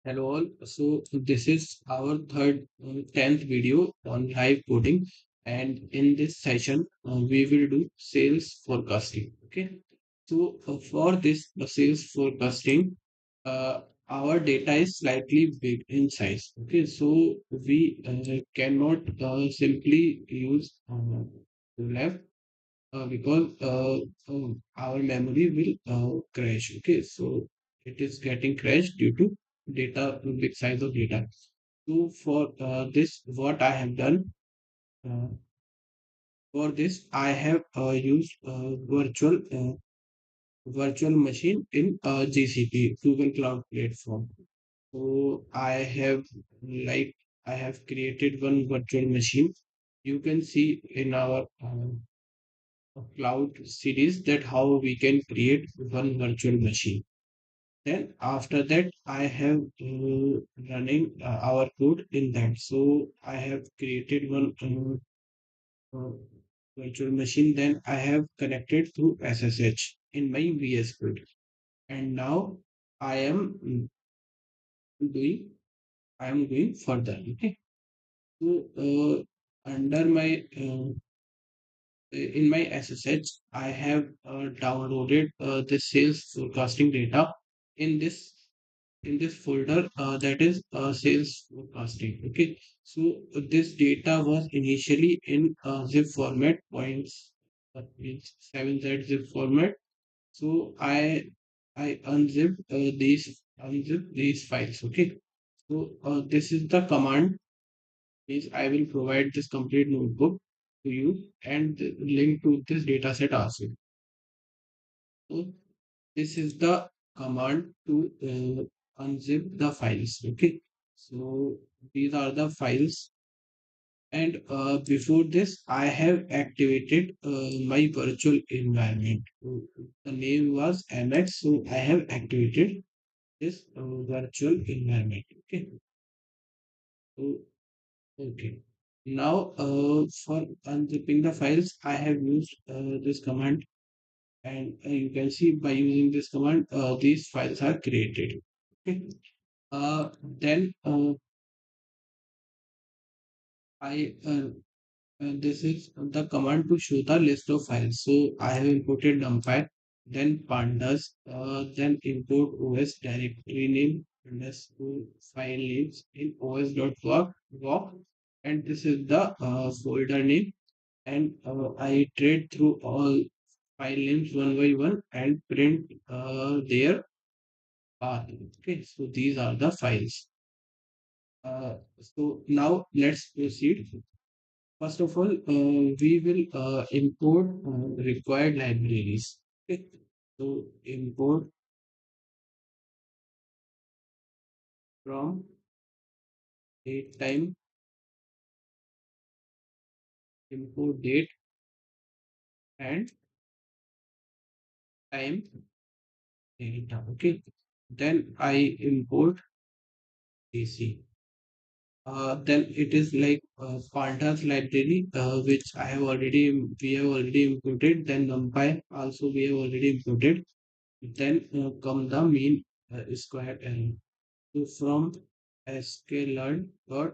Hello all. So this is our third, 10th video on live coding, and in this session we will do sales forecasting. Okay. So for this sales forecasting, our data is slightly big in size. Okay. So we cannot simply use left because our memory will crash. Okay, so it is getting crashed due to data, big size of data. So for this, what I have done uh, for this, I have used virtual machine in GCP, Google Cloud Platform. So I have created one virtual machine. You can see in our cloud series that how we can create one virtual machine. Then after that, I have running our code in that. So I have created one virtual machine. Then I have connected through SSH in my VS Code. And now I am doing I am going further. Okay. So under my in my SSH, I have downloaded the sales forecasting data in this folder that is sales forecasting. Okay, so this data was initially in zip format, points means 7Z zip format. So I unzip these files. Okay, so this is the command is I will provide this complete notebook to you and the link to this dataset also. So this is the command to unzip the files. Okay, so these are the files. And before this, I have activated my virtual environment. So, the name was MX, so I have activated this virtual environment. Okay, so okay. Now, for unzipping the files, I have used this command, and you can see by using this command, these files are created. Okay. Then I this is the command to show the list of files. So I have imported numpy, then pandas, then import os directory name underscore file names in os.walk, and this is the folder name. And I iterate through all file names one by one and print their path. Okay, so these are the files. So now let's proceed. First of all, we will import required libraries. Okay, so import from date time, import date and time data. Okay, then I import DC. Then it is like pandas library, which we have already imported. Then NumPy also we have already imported. Then come the main square array. So from sklearn dot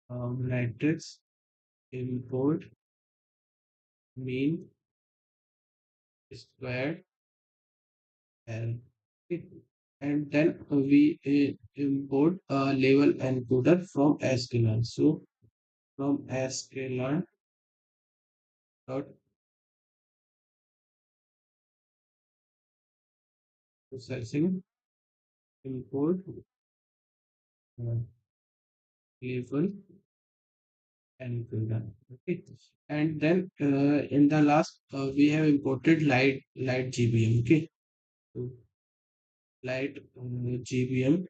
matrix import mean square array. Okay. And then we import label encoder from sklearn. So from sklearn dot processing import uh, label encoder. Okay. And then in the last we have imported light GBM. Okay. So light GBM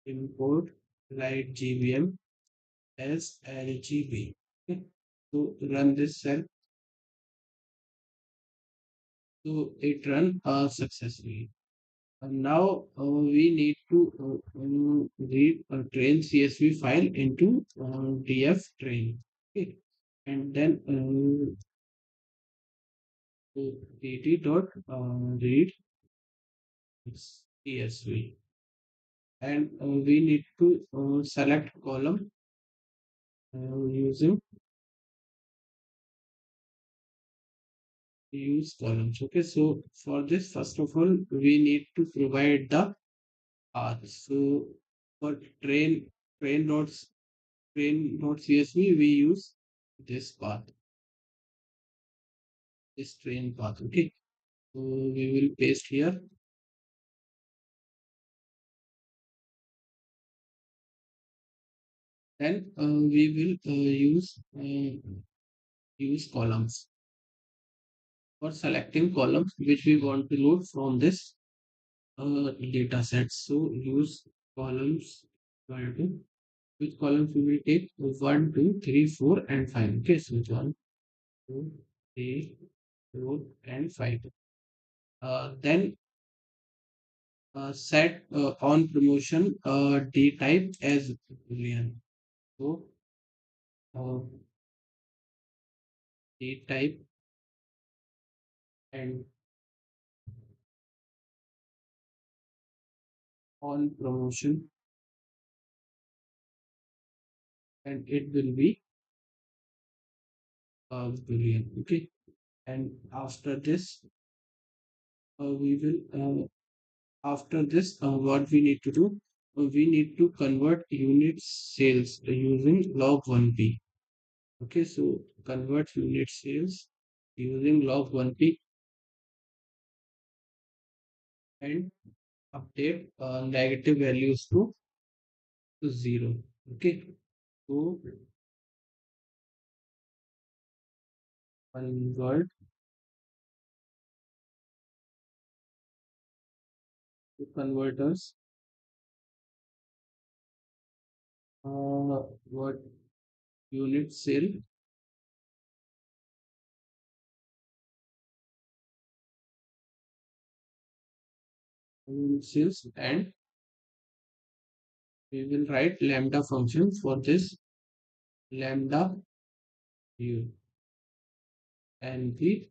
import light GBM as LGB. Okay. So run this cell. So it run successfully. And now we need to read a train CSV file into df train. Okay. And then dt dot read It's CSV. And we need to select column using use columns. Okay, so for this, first of all, we need to provide the path. So for train nodes, train node CSV, we use this path, this train path. Okay, so we will paste here. Then we will use columns for selecting columns which we want to load from this data set. So use columns equal to which columns we will take 1, 2, 3, 4, and 5. Okay, so 1, 2, 3, 4, and 5. Then set on promotion D type as Boolean. So uh, D type and on promotion, and it will be Boolean. Okay, and after this, we will after this, what we need to do? We need to convert unit sales using log 1p. Okay, so convert unit sales using log 1p and update negative values to 0. Okay, so convert to converters. What unit sale unit sales, and we will write lambda function for this lambda u and the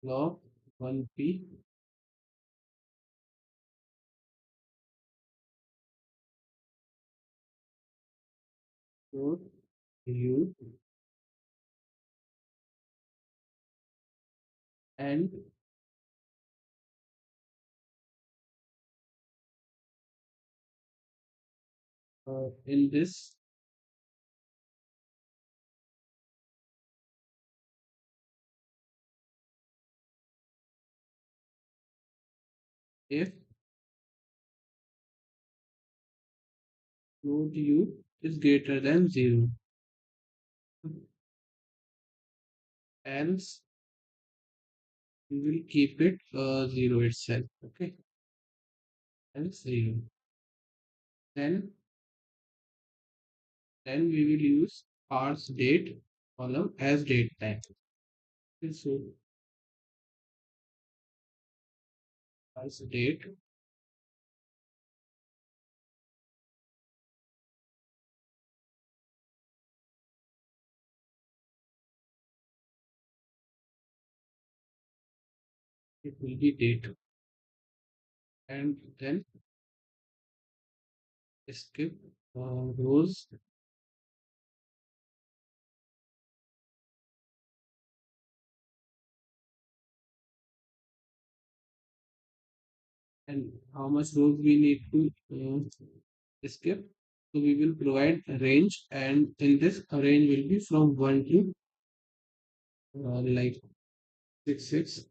log 1p for u and in this if float u is greater than 0, else we will keep it 0 itself. Okay, else 0. Then we will use parse date column as date type. Okay, so parse date, it will be date, and then skip rows, and how much rows we need to skip. So we will provide a range, and in this a range will be from 1 to like 6, 6,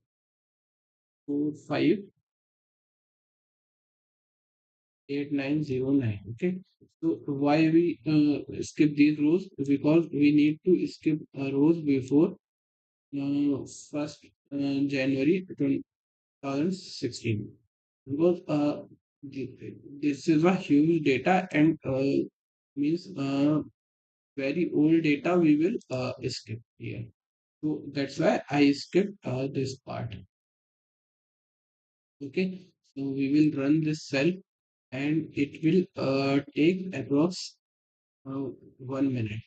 4, 5, 8, 9, 0, 9. Okay. So why we skip these rows? Because we need to skip rows before 1st January 2016. Because this is a huge data, and means very old data we will skip here. So that's why I skipped this part. Okay, so we will run this cell, and it will take approx 1 minute.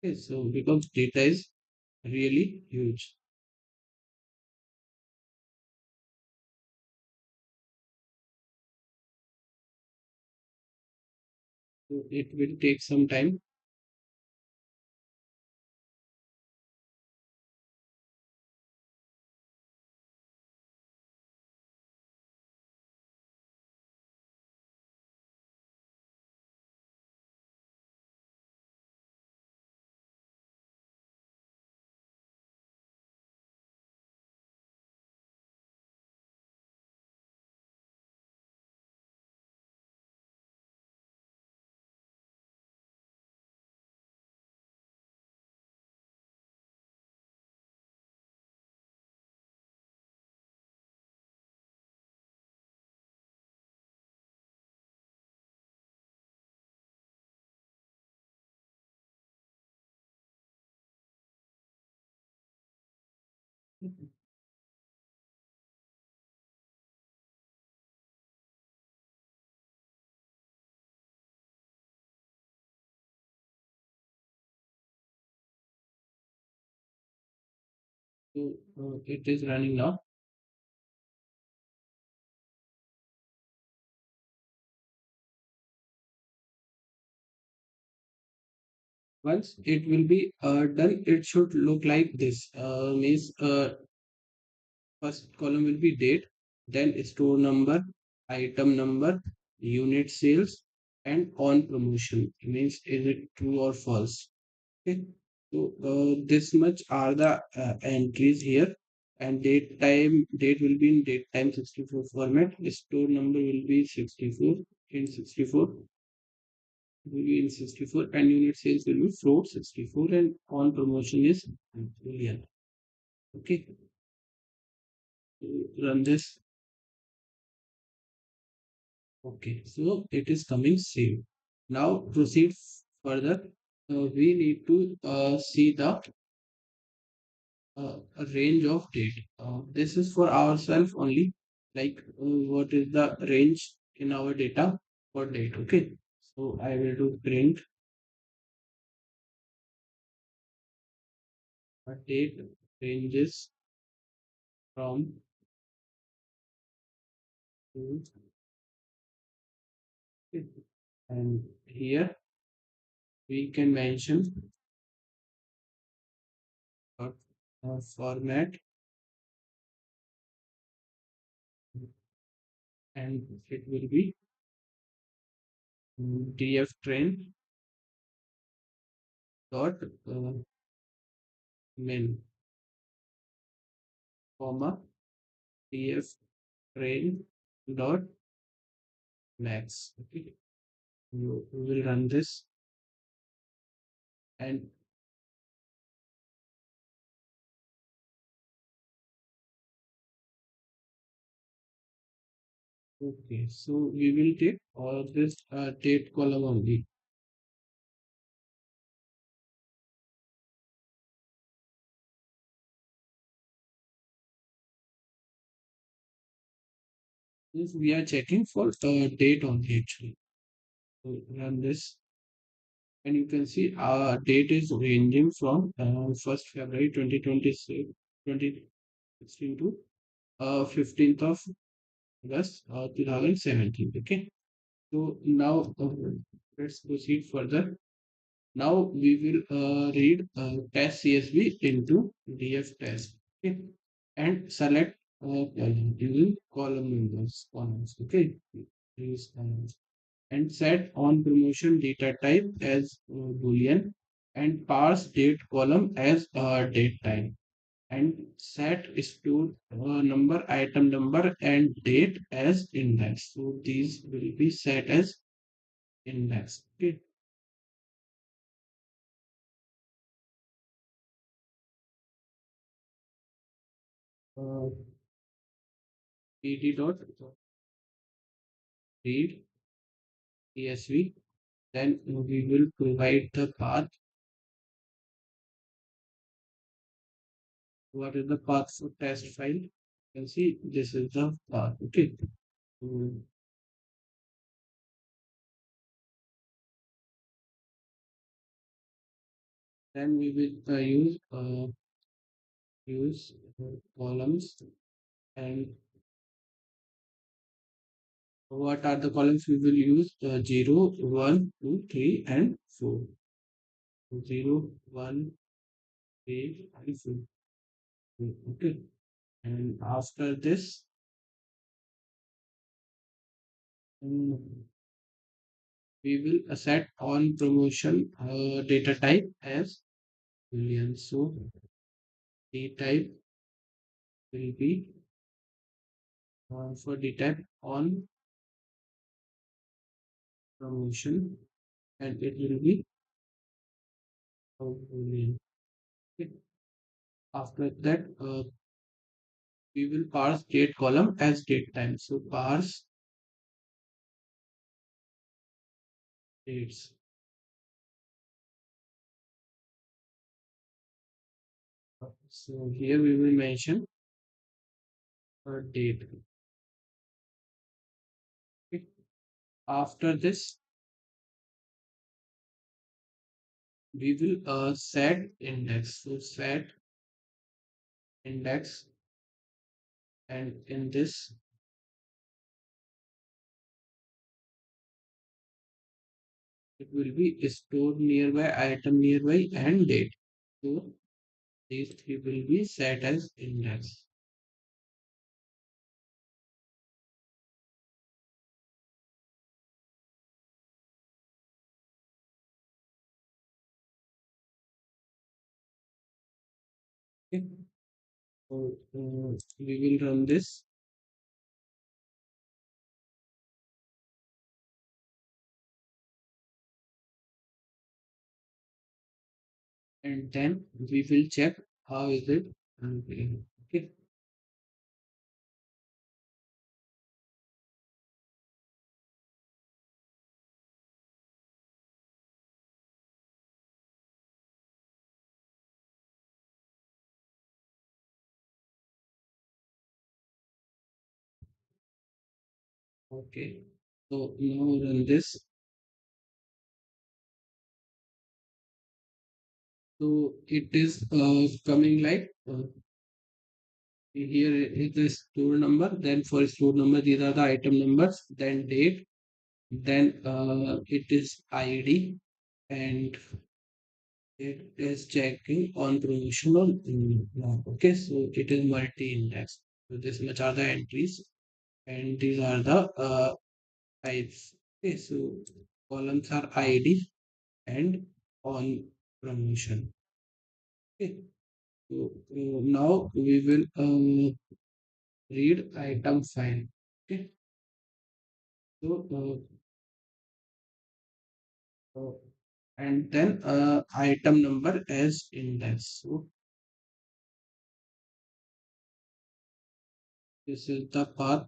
Okay, so because data is really huge. So it will take some time. So it is running now. Once it will be done, it should look like this. Means first column will be date, then store number, item number, unit sales, and on promotion. Means is it true or false? Okay. So this much are the entries here, and date will be in date time 64 format. Store number will be 64 in 64 will be in 64, and unit sales will be float 64, and on promotion is Boolean. Okay, so run this. Okay, so it is coming same. Now proceed further. We need to see the range of date. This is for ourselves only, like what is the range in our data for date. Okay, so I will do print a date ranges from to, and here we can mention a, format, and it will be df train dot min, comma df train dot max. Okay, you will run this, and okay, so we will take all this date column only. This we are checking for date only actually. So run this, and you can see our date is ranging from 1st February 2026, 2016 to 15th of August 2017. Okay, so now let's proceed further. Now we will read test CSV into DF test. Okay, and select column using column numbers columns. Okay, use columns, and set on promotion data type as boolean, and parse date column as date time, and set store number, item number, and date as index. So these will be set as index. Okay, uh, pd dot read CSV. Then we will provide the path. What is the path for test file? You can see this is the path. Okay. Mm, Then we will use, use, columns and What are the columns we will use? 0, 1, 2, 3, and 4. 0, 1, 3, and 4. Okay. And after this, um, we will set on promotion data type as Boolean. So D type will be for D type on promotion, and it will be Boolean. Okay. After that, we will parse date column as date time. So parse dates. So here we will mention a date. Okay. After this, we will set index. So set index, and in this it will be stored nearby, item nearby, and date. So these three will be set as index. Okay. So we will run this, and then we will check how is it. Okay. Okay. So now run this. So it is coming like here is the store number. Then for store number, these are the item numbers. Then date. Then it is ID, and it is checking on promotional. Okay, so it is multi-index. So this much are the entries, and these are the types. Okay, so columns are ID and on promotion. Okay, so now we will read item file. Okay, so uh, and then item number as index. So this is the path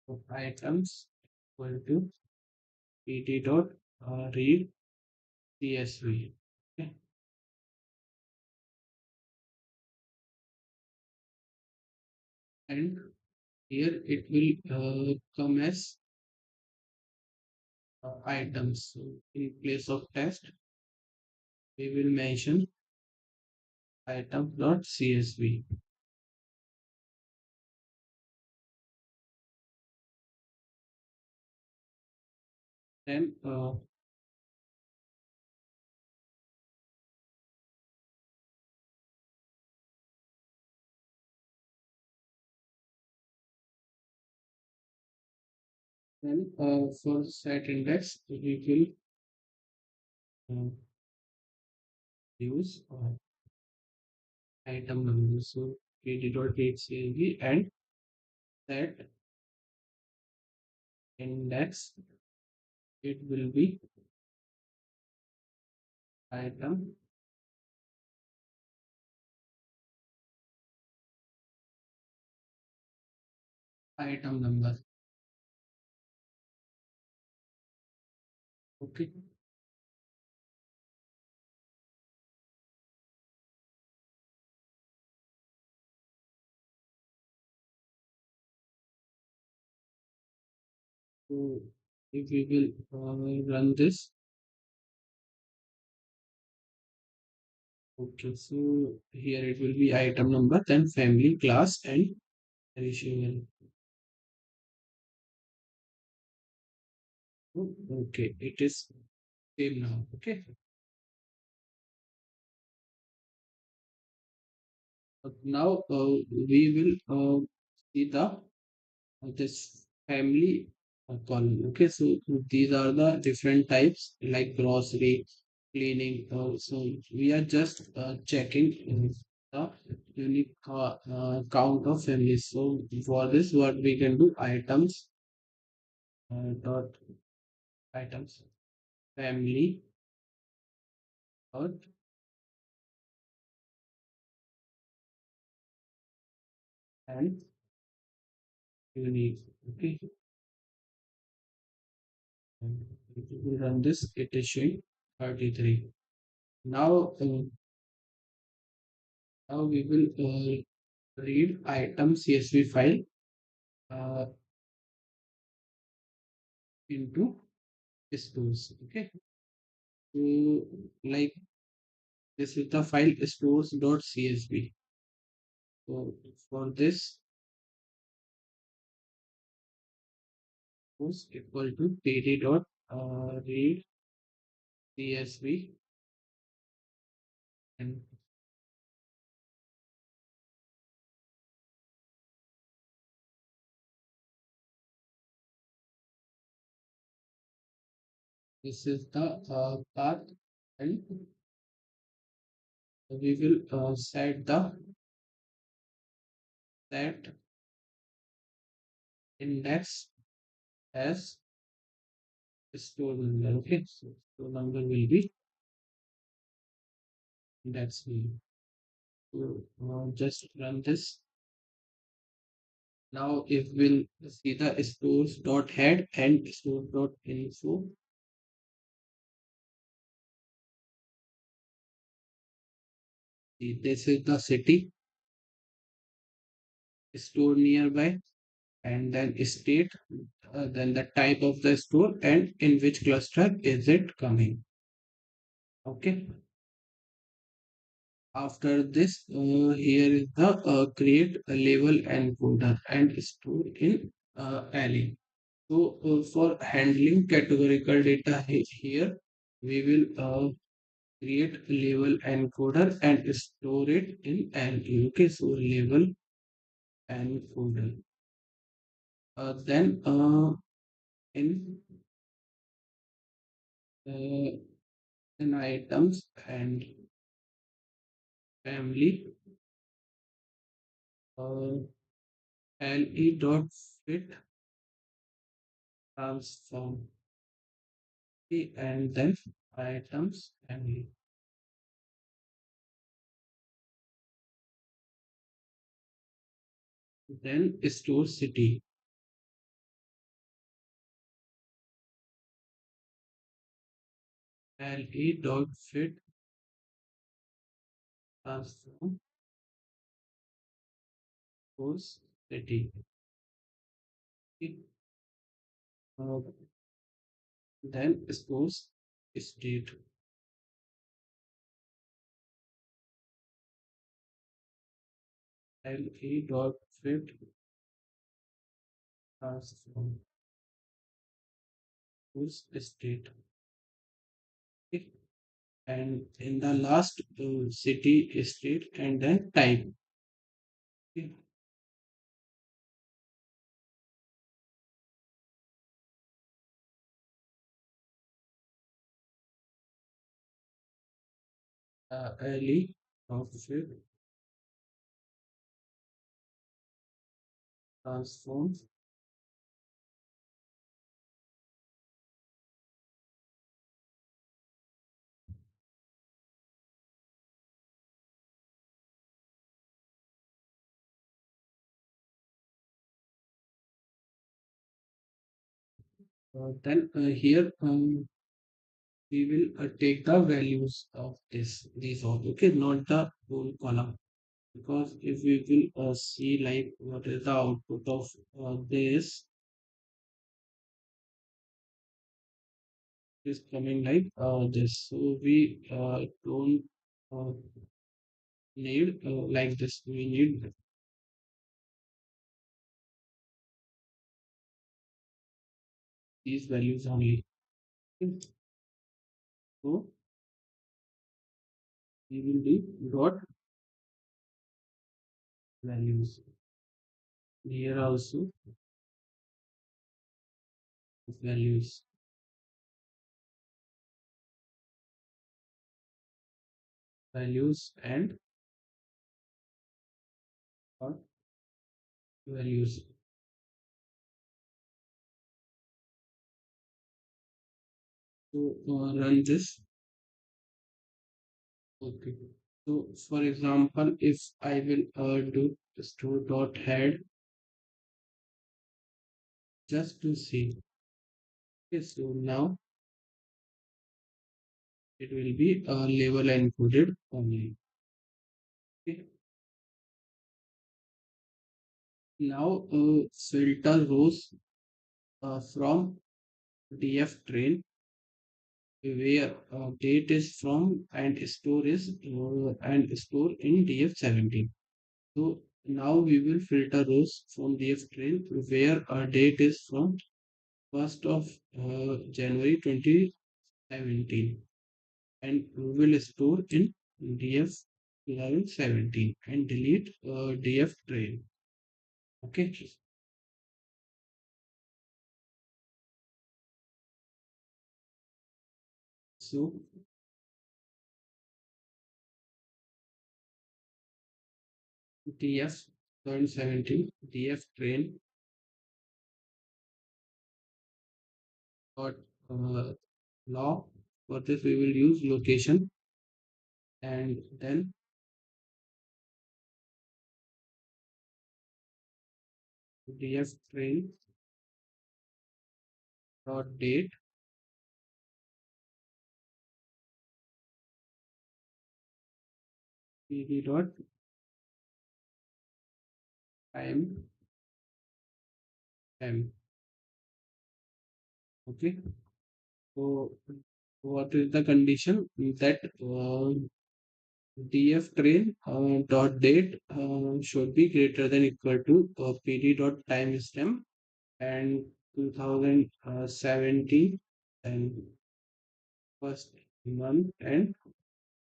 of items equal to pt dot read csv. Okay. And here it will come as items. So in place of test, we will mention item dot csv. Then for set index, we will use item number. So pt dot read csv and set index. It will be item item number. Okay. So if we will run this, Okay, so here it will be item number, then family, class, and ratio. Okay, it is same now. Okay, now we will see the this family column. Okay, so these are the different types like grocery, cleaning. So we are just checking the unique count of families. So for this, what we can do, items dot items family dot and unique. Okay, and if we run this, it is showing 33. Now, now we will read item CSV file uh, into stores. Okay, so like this is the file stores.csv. So for this, was equal to pd dot read csv, and this is the path, and we will set the set index as store number. Okay, so store number will be index value. So just run this. Now, if we'll see the stores dot head and stores dot info, this is the city, store nearby, and then state, then the type of the store, and in which cluster is it coming. Okay. After this, here is the create a label encoder and store in alley. So for handling categorical data here, we will create label encoder and store it in alley. Okay, so label encoder. Then in uh, in items and family, uh, le dot fit transform. Okay, and then items family. Then store city. Le dot fit transform stores city. Okay, uh, then stores state. Le dot fit transform stores state. Okay, and in the last city state and then type. Okay, le dot fit transform. Then here we will take the values of these all. Okay, not the whole column, because if we will see like what is the output of this is coming like this, so we don't uh, need like this. We need these values only. Okay. So we will do dot values. Here also values, values and dot values. So run this. Okay. So for example, if I will do store dot head just to see. Okay, so now it will be label encoded only. Okay. Now filter rows from df train where date is from and store in df17. So now we will filter rows from df train where date is from 1st of January 2017, and we will store in df 1117 and delete df train. Okay, so df 1117 df train dot log. For this we will use location, and then df train dot date pd dot time m. Okay, so what is the condition that df train dot date should be greater than equal to pd dot timestamp and 2017 and first month and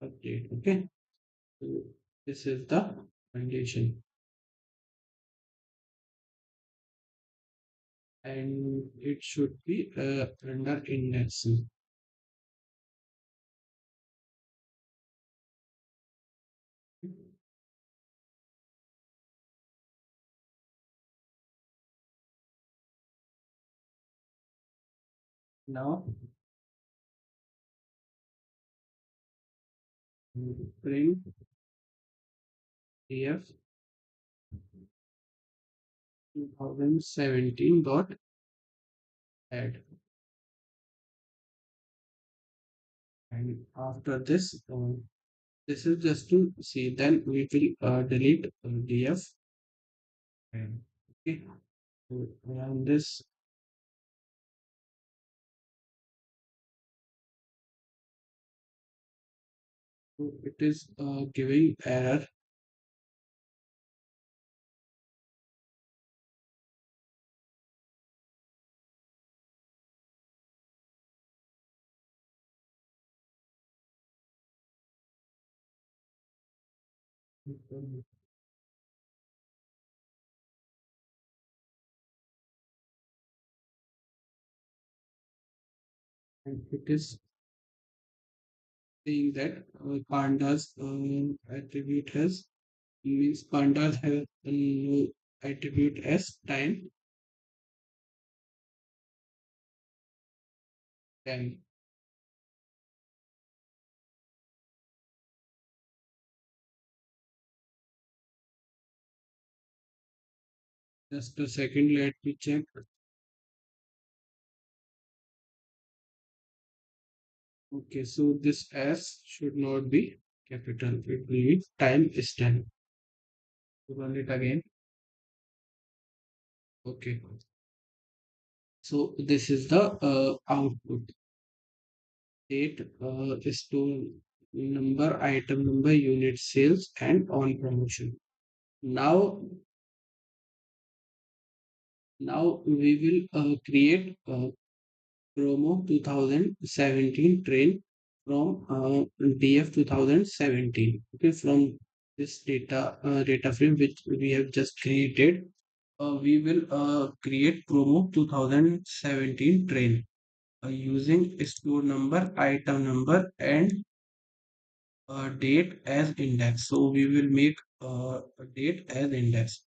update. Okay, so this is the condition, and it should be under indexing. Now bring df 2017 dot add, and after this this is just to see, then we will delete df. And okay, so run this. So it is giving error. And it is saying that pandas attribute has, means pandas have no attribute as time. Just a second, let me check. Okay, so this S should not be capital. It will be time stamp. Run it again. Okay. So this is the output. Date store number, item number, unit sales, and on promotion. Now, now we will create promo 2017 train from DF 2017. Okay, from this data frame which we have just created, we will create promo 2017 train using store number, item number, and date as index. So we will make a date as index,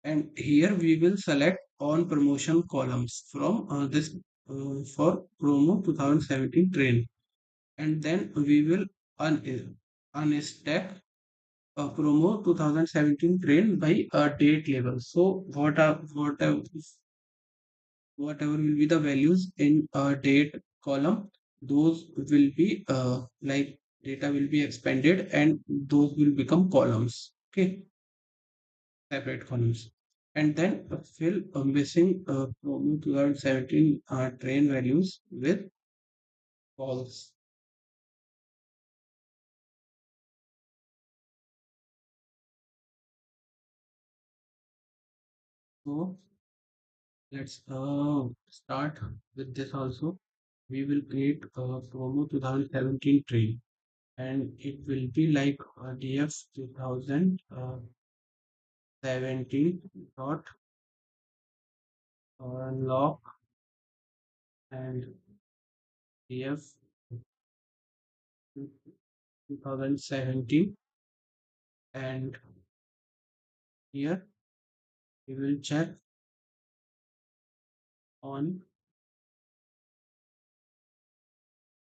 and here we will select on promotion columns from this for promo 2017 train, and then we will unstack promo 2017 train by a date label. So whatever will be the values in a date column, those will be like data will be expanded and those will become columns. Okay, separate columns. And then fill missing promo 2017 train values with false. So let's start with this also. We will create a promo 2017 train, and it will be like DF 2017 dot log and DF 2017, and here we will check on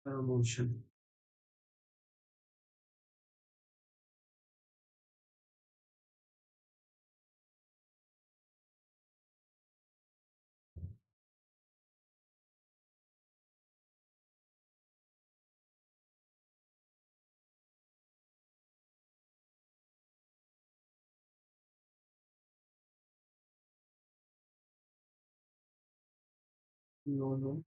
promotion. No, no,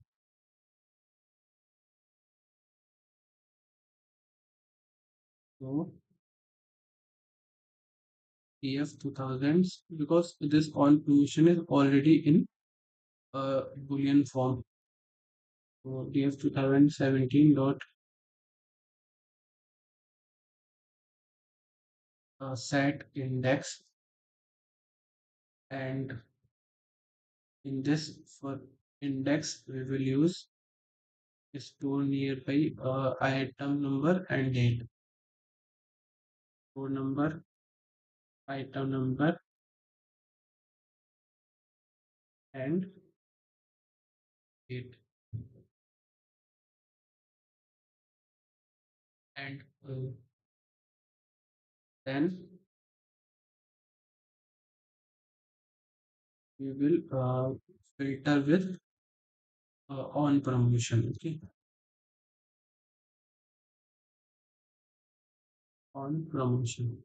no. DF 2000s, because this on promotion is already in Boolean form. So DF 2017 dot set index, and in this for index we will use store nearby item number and date. Store number, item number, and date. And then we will filter with on promotion. Okay, on promotion,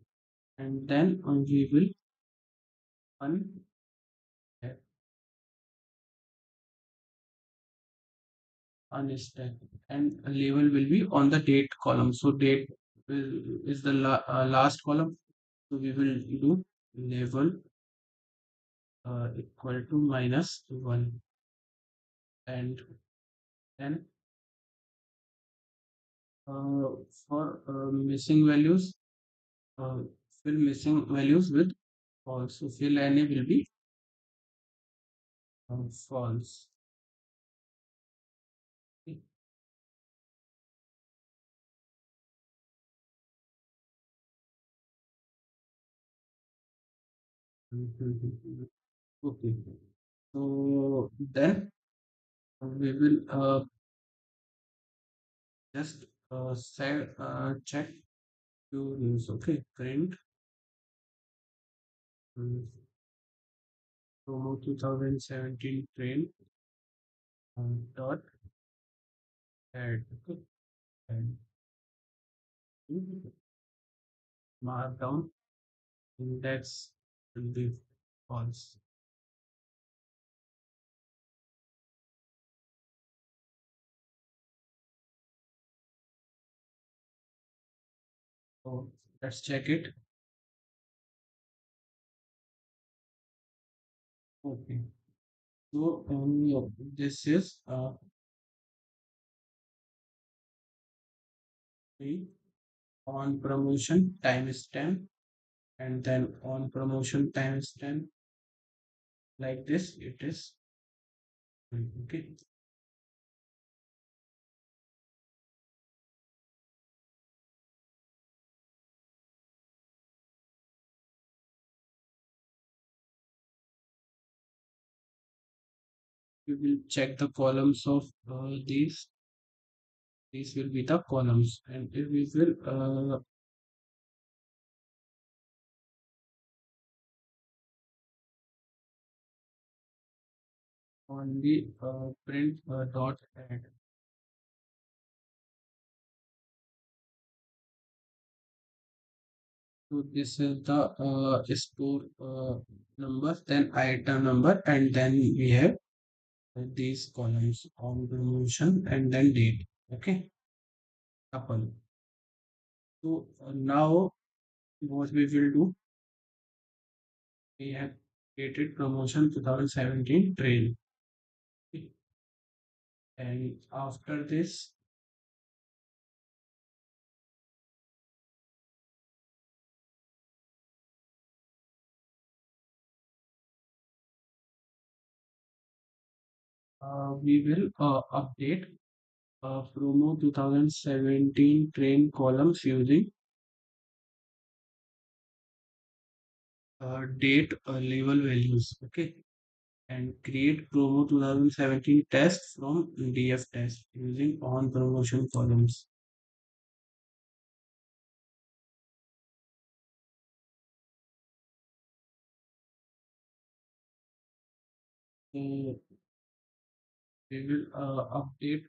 and then we will un unstack, and a label will be on the date column. So date is the last column. So we will do label equal to -1, and then uh, for missing values, uh, fill missing values with false. So fill any will be false. Okay. Mhm. Okay. So then we will just say check few news. Okay, print promo 2017 train dot add. Okay, and markdown index will be false. So let's check it. Okay. So this is the on promotion timestamp, and then on promotion timestamp like this it is. Okay. We will check the columns of these. These will be the columns, and if we will on the print dot add. So this is the store number, then item number, and then we have these columns on promotion and then date. Okay, couple. So now what we will do, we have created promotion 2017 train. Okay. And after this, we will update promo 2017 train columns using date label values. Okay, and create promo 2017 test from DF test using on promotion columns. So we will update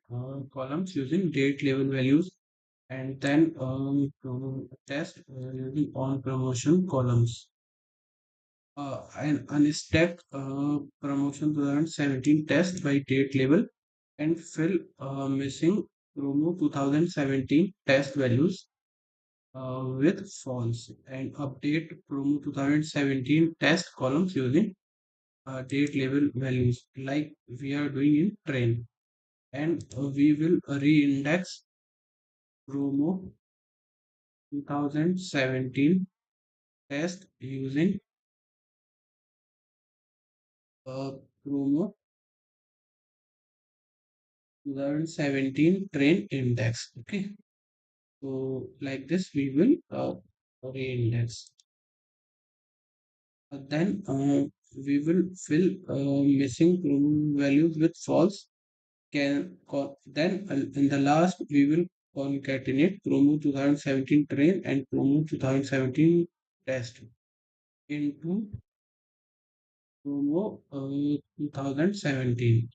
columns using date label values, and then test using on promotion columns. And unstack promotion 2017 test by date label and fill missing promo 2017 test values with false, and update promo 2017 test columns using date label values like we are doing in train, and we will reindex promo 2017 test using promo 2017 train index. Okay, so like this we will reindex. Then we will fill missing promo values with false. Then in the last we will concatenate promo 2017 train and promo 2017 test into promo 2017,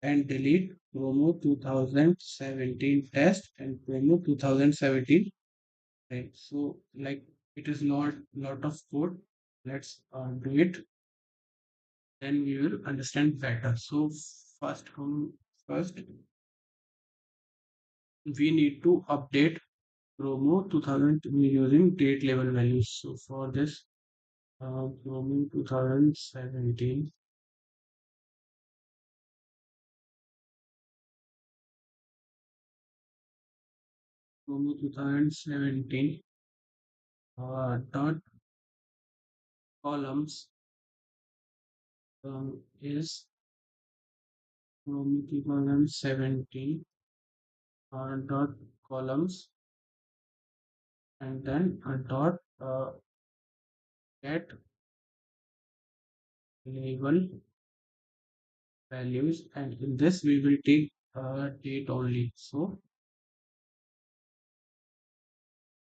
and delete promo 2017 test and promo 2017. Right. So like it is not lot of code. Let's do it. Then we will understand better. So first we need to update promo 2000 using date level values. So for this, promo 2017, promo 2017 dot columns is promo 2017 dot columns, and then a dot get label values, and in this we will take date only. So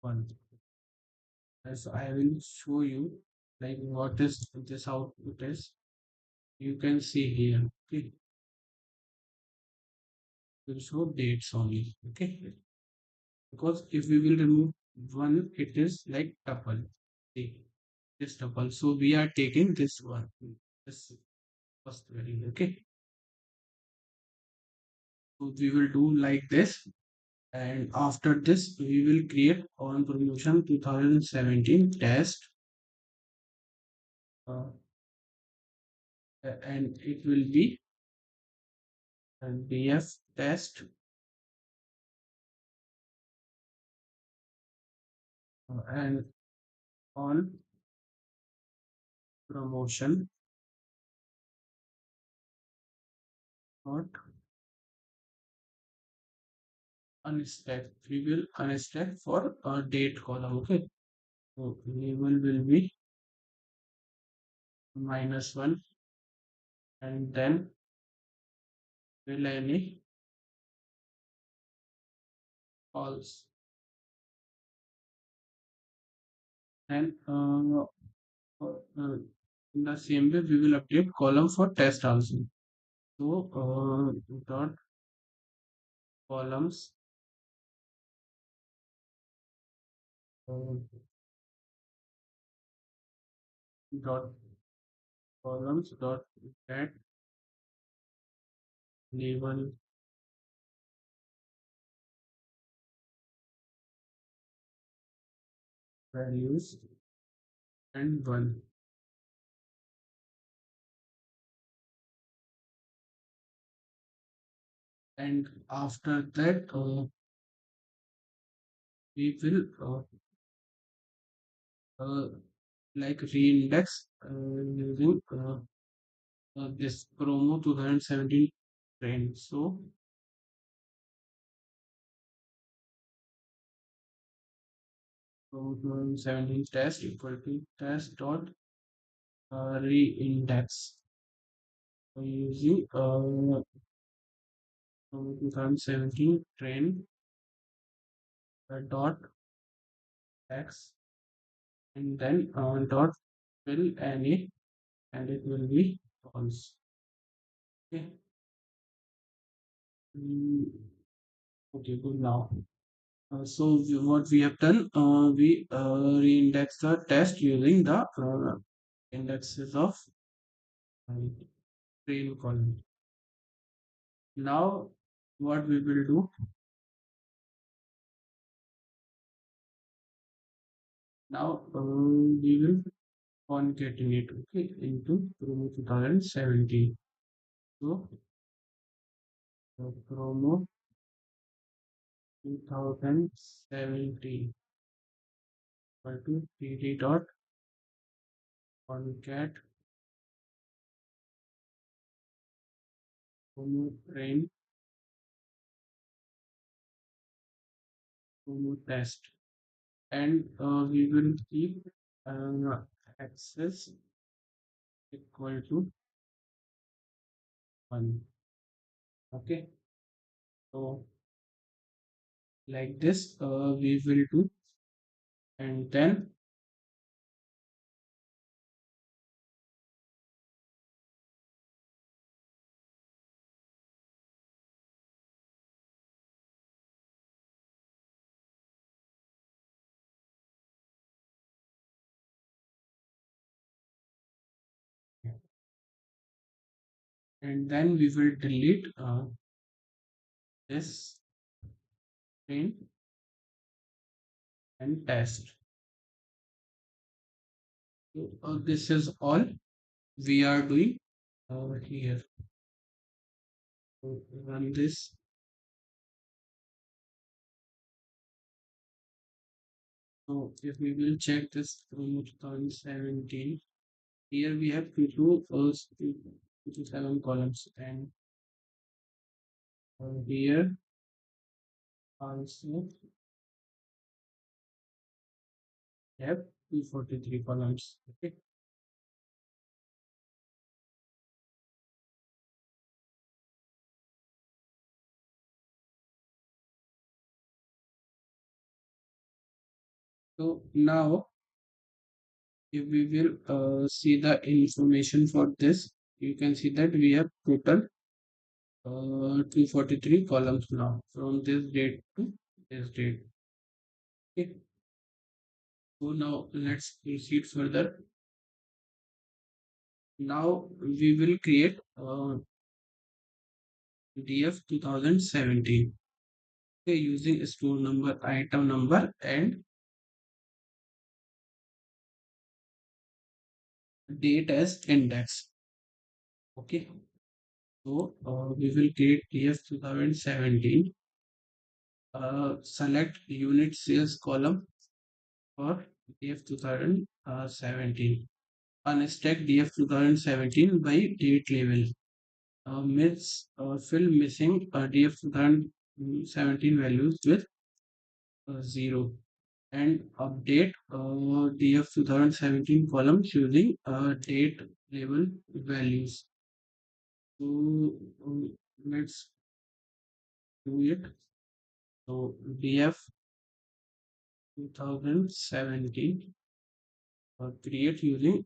one. As I will show you like what is this output is. You can see here. Okay, will show dates only. Okay, because if we will remove one, it is like tuple. See this tuple. So we are taking this one. This first value. Okay, so we will do like this. And after this, we will create on promotion 2017 test, uh, and it will be a DF test, and on promotion not unstack. We will unstack for a date column. Okay. So label will be -1, and then will any false. And in the same way, we will update column for test also. So dot columns, uh, dot columns dot get label values and one. And after that, we will uh, like reindex using this promo 2017 trend. So promo 2017 test equal to test dot reindex. So using promo 2017 trend dot x, and then dot fill any, and it will be false. Okay. Mm, okay, good now. What we have done, we reindex the test using the indexes of uh, train column. Now, what we will do, now we will concatenate, okay, into promo 2017. So, promo 2017 equal to dd dot concat promo train promo test, and we will keep access equal to 1. Okay, so like this we will do, and then we will delete this train and test. So this is all we are doing here. So run this. So if we will check this from 2017, here we have 7 columns, and here also have 243 columns. Okay. So now if we will see the information for this, you can see that we have total 243 columns now from this date to this date. Okay. So now let's proceed further. Now we will create DF 2017. Okay, using store number, item number, and date as index. Okay, so we will create TF 2017. Select unit sales column for DF 2017. Unstack DF 2017 by date label. Fill missing DF 2017 values with 0 and update DF 2017 columns using date label values. So let's do it. So DF 2017 create using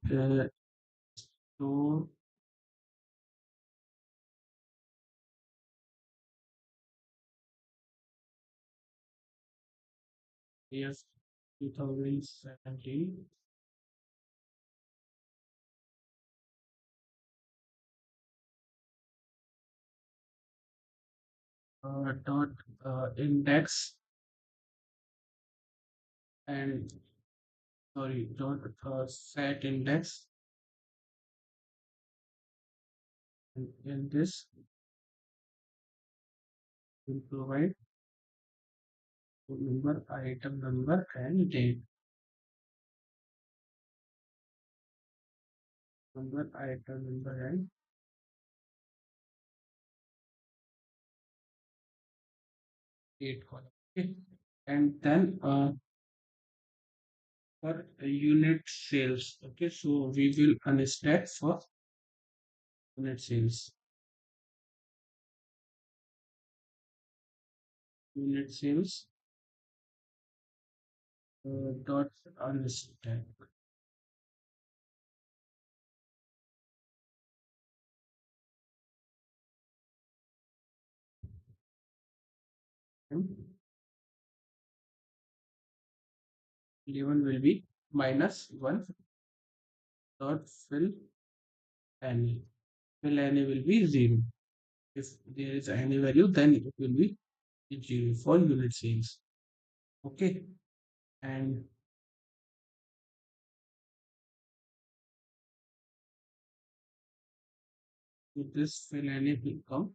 store DF 2017 dot index and sorry dot set index, and in this will provide number, item number, and date. Number, item number, and date column. Okay. And then for unit sales. Okay, so we will unstack for unit sales. Unit sales dot unstack. And 11 will be -1 dot any. Fill any will be 0. If there is any value, then it will be 0 for unit sales. Okay, and with this fill any will come.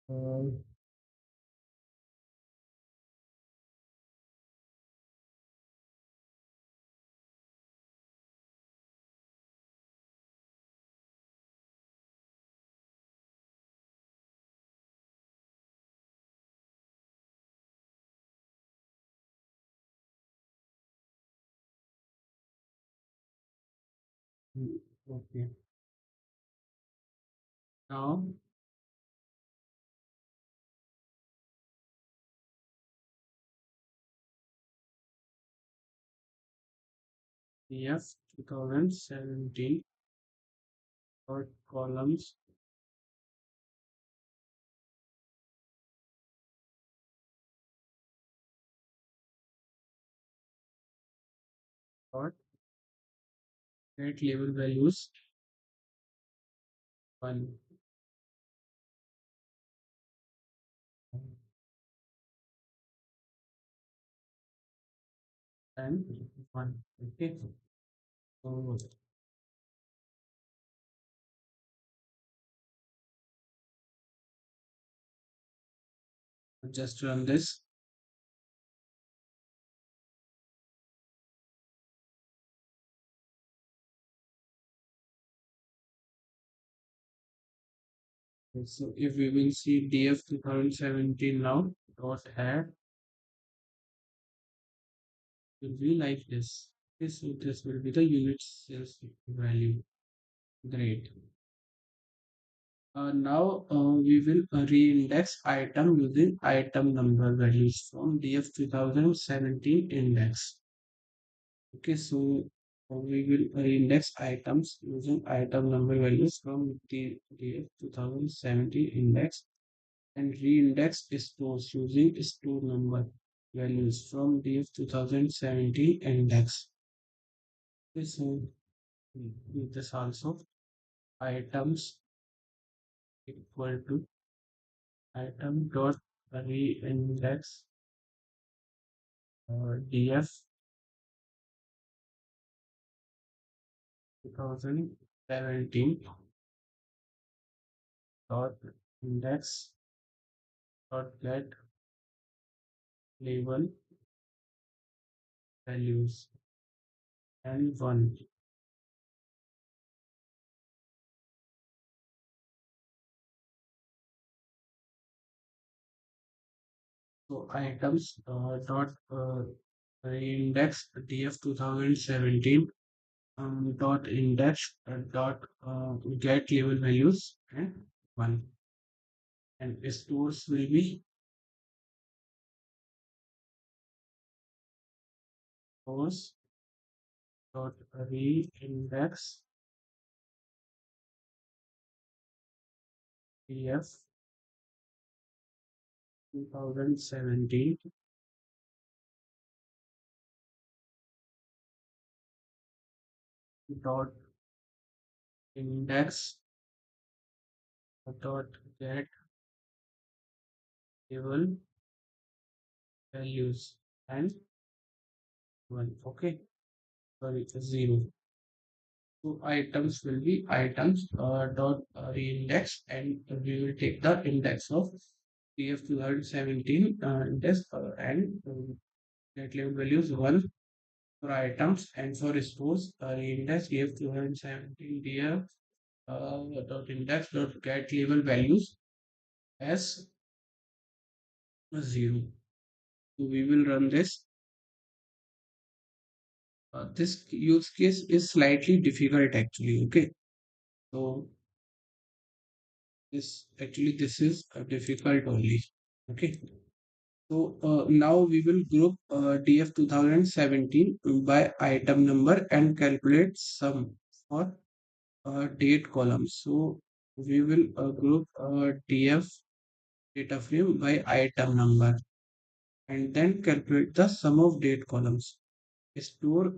Uh, okay, now F 2017 dot columns dot get label values 1 and 1. Okay, so just run this. So if we will see DF 2017 now dot add will be like this. Okay, so this will be the unit sales value. Great. Now we will re-index item using item number values from DF 2017 index. Okay, so we will re-index items using item number values from the DF 2017 index and re-index stores using store number values from DF 2017 index. Okay, so with this also items equal to item dot re-index df 2017 dot index dot get label values and one. So items dot re-index df 2017 dot index dot get label values and one, and stores will be stores dot re-index df 2017 dot index dot get label values and one. Okay, sorry, zero. So items will be items dot index, and we will take the index of PF 2017 index and get label values one for items, and for stores index PF 2017 DF dot index dot get label values as zero. So we will run this. This use case is slightly difficult actually. Okay, so this is difficult only. Okay, so now we will group DF 2017 by item number and calculate sum for date column. So we will group DF data frame by item number and then calculate the sum of date columns. Store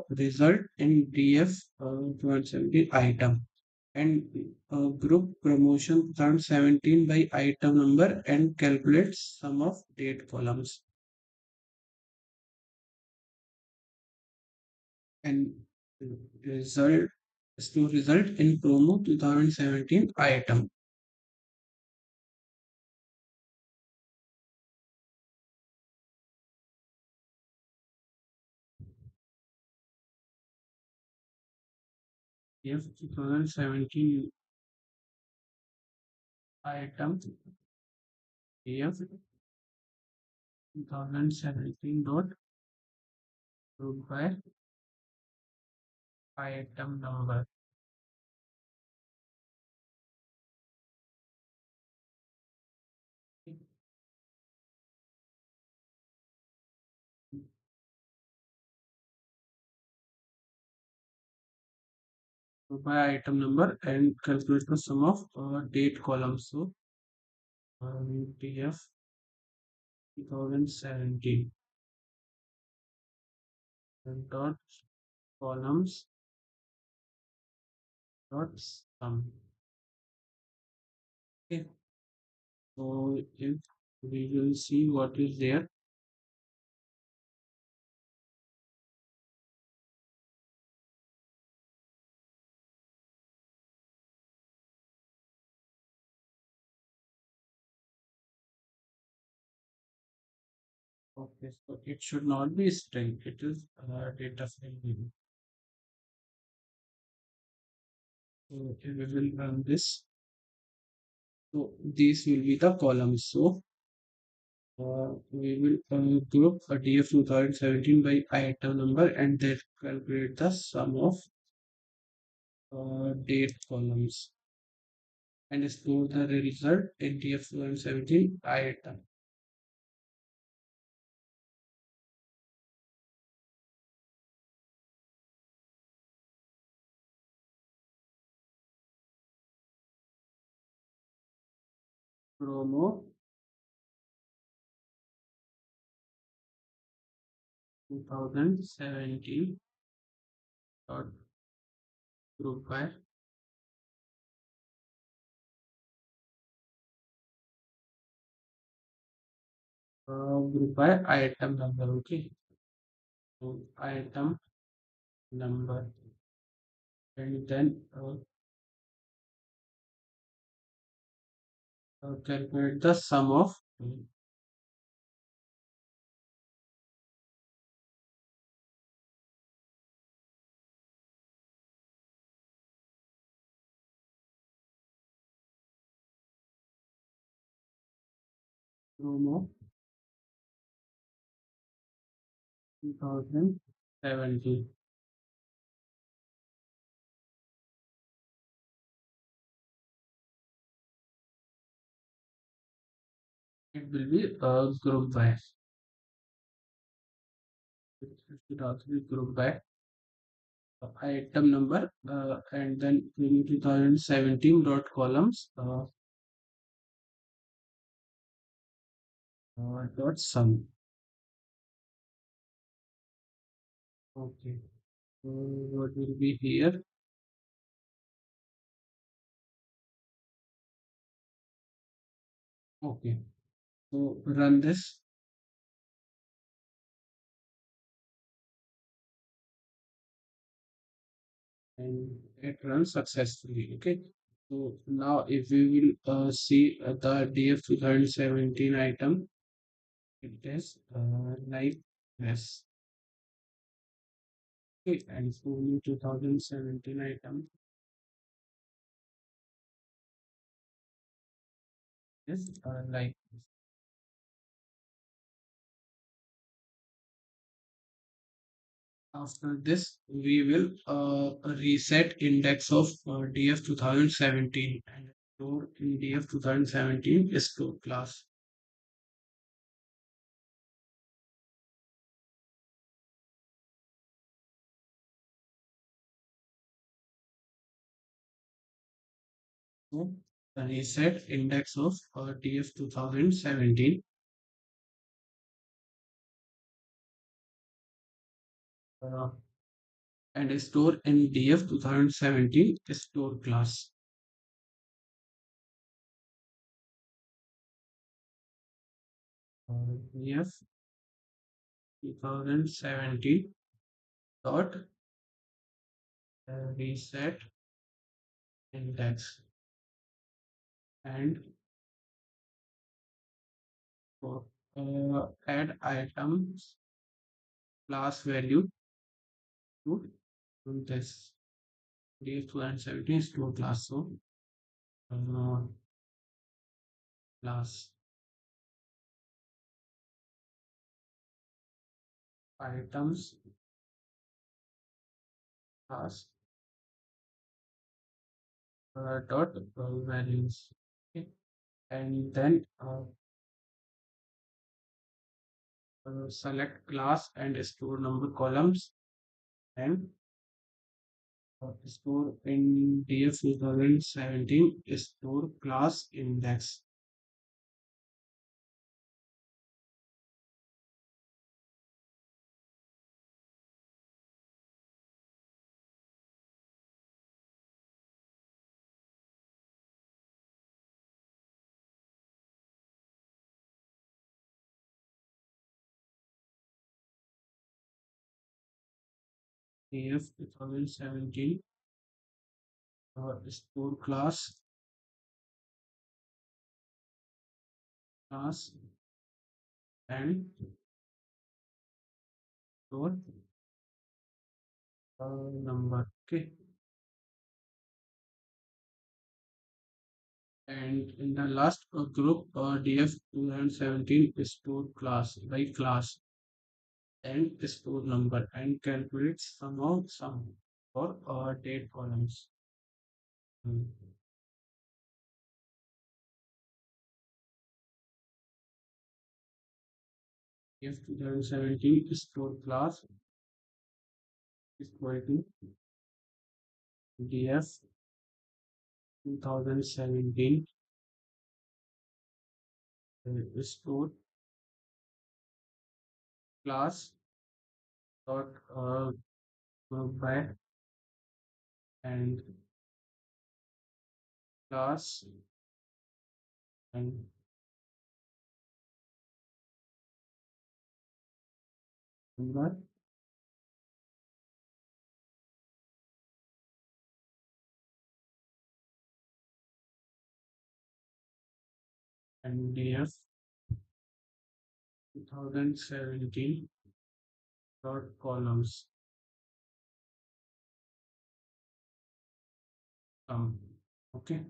result in DF 2017 item and group promotion 2017 by item number and calculate sum of date columns, and result store result in promo 2017 item. If 2017 item if 2017 dot group by item number. By item number and calculate the sum of date columns. So TF 2017 and dot columns dot sum. Okay, so if we will see what is there. Okay, so it should not be string, it is data frame. So we will run this. So these will be the columns. So we will group a DF 2017 by item number and then calculate the sum of date columns. and store the result in TF 2017 item. Promo 2017 dot group by item number. Okay, so item number, and then calculate the sum of promo 2017. It will be group by. It should also be group by item number, and then 2017 dot columns dot sum. Okay, so what will be here? Okay, so run this, and it runs successfully. Okay, so now if we will see the DF 2017 item, it is like this. Okay, and for 2017 item is like this. After this, we will reset index of DF 2017 and store in DF 2017 store class. So reset index of DF 2017 uh, and store in DF 2017 store class. DF 2017 dot reset index and for add items class value to this DF 2017 store class. So uh, class items class dot values. Okay. And then select class and store number columns and store in DF 2017 store class index. DF 2017 store class and store number. Okay. And in the last group, DF 2017 store class by class and store number and calculates sum for date columns. Hmm. If 2017 store class is equal to df 2017 store class dot by and class and number and df 2017 dot columns okay.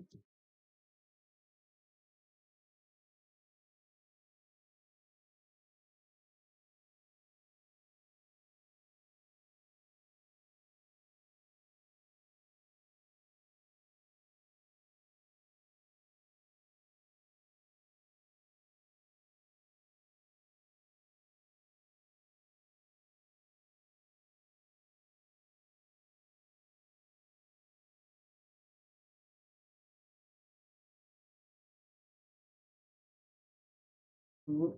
So,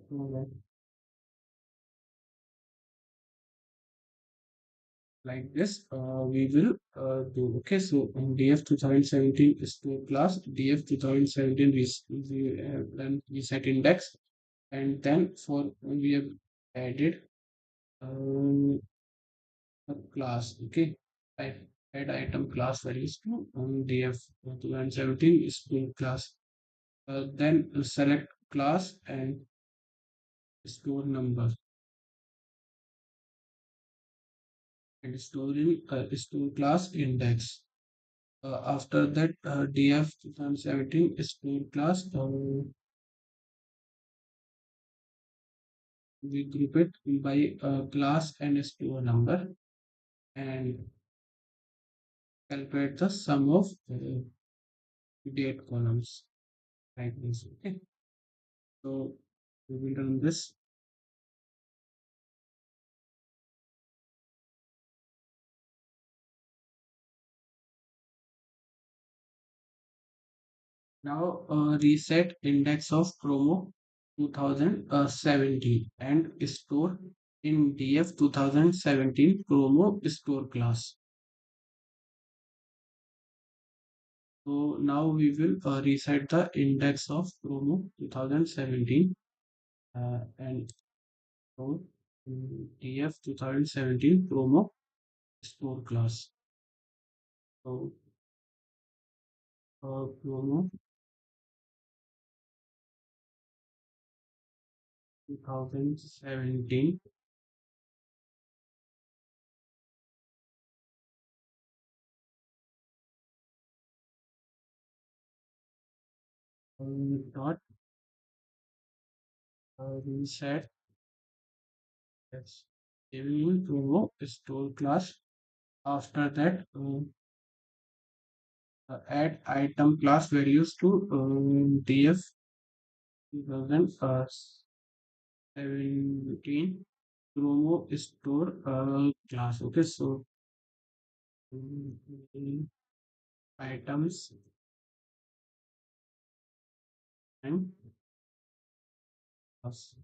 like this we will do. Okay, so in df 2017 store class df 2017 then we set index, and then for we have added um, a class. Okay, I add item class values to df 2017 store class, then select class and store number and store in store class index. After that, df 2017 store class, we group it by class and store number and calculate the sum of date columns like this. Okay, so we will run this. Now reset index of promo 2017 and store in df 2017 promo store class. So now we will reset the index of promo 2017 and so df 2017 promo store class. So promo 2017 dot reset yes, giving promo store class. After that, add item class values to df 2017 promo store class. Okay, so items and class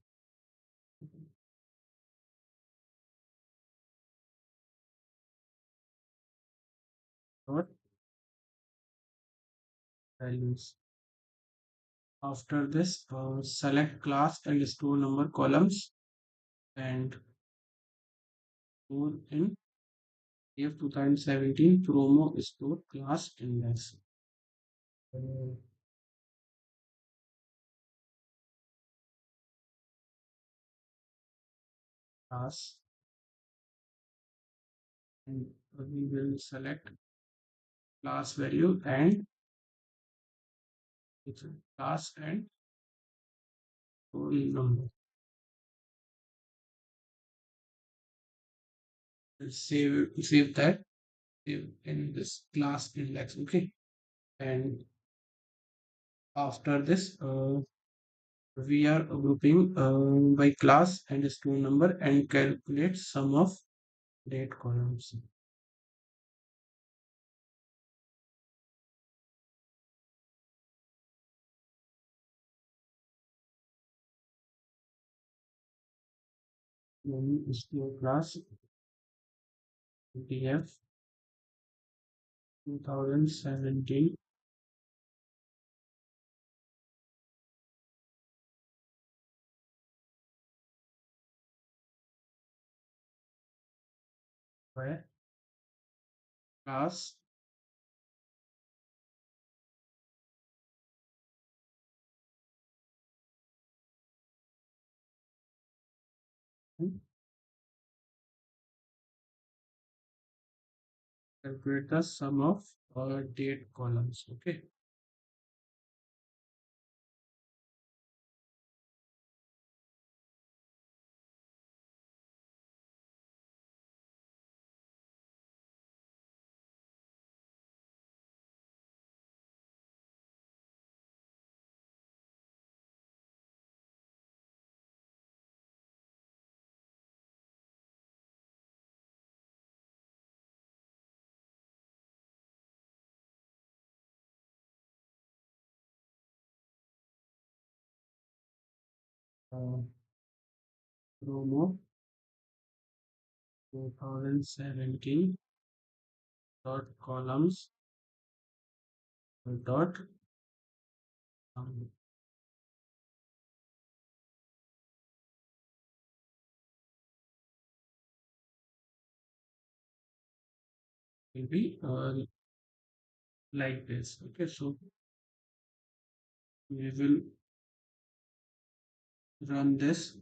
dot values. After this, select class and store number columns and store in df 2017 promo store class index. Class and we will select class value and it's a class and store number. We'll save that save in this class index. Okay, and after this We are grouping by class and student number and calculate sum of date columns. Then student class DF 2017 by class and calculate the sum of date columns. Okay. Uh, Promo 2017 dot columns dot will be like this. Okay, so we will run this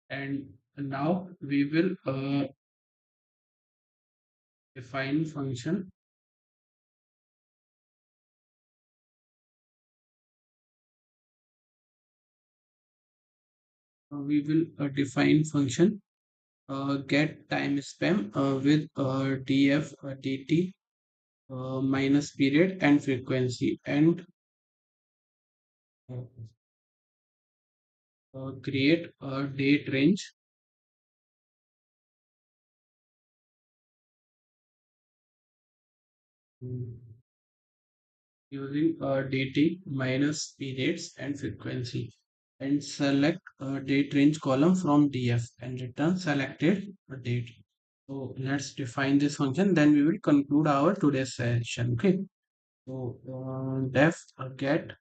and now we will define function. We will define function get time span with df dt minus period and frequency and create a date range using dt minus periods and frequency and select a date range column from df and return selected date. So let's define this function, then we will conclude our today's session. Okay. So def get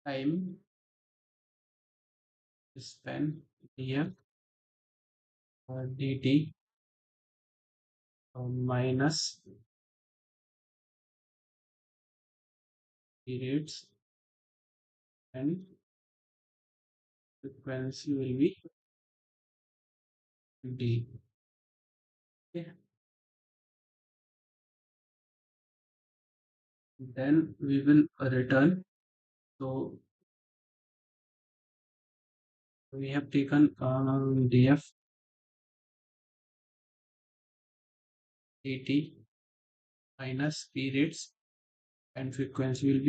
time span df dt minus periods and frequency will be d. Okay. Then we will return. So we have taken df dt minus periods and frequency will be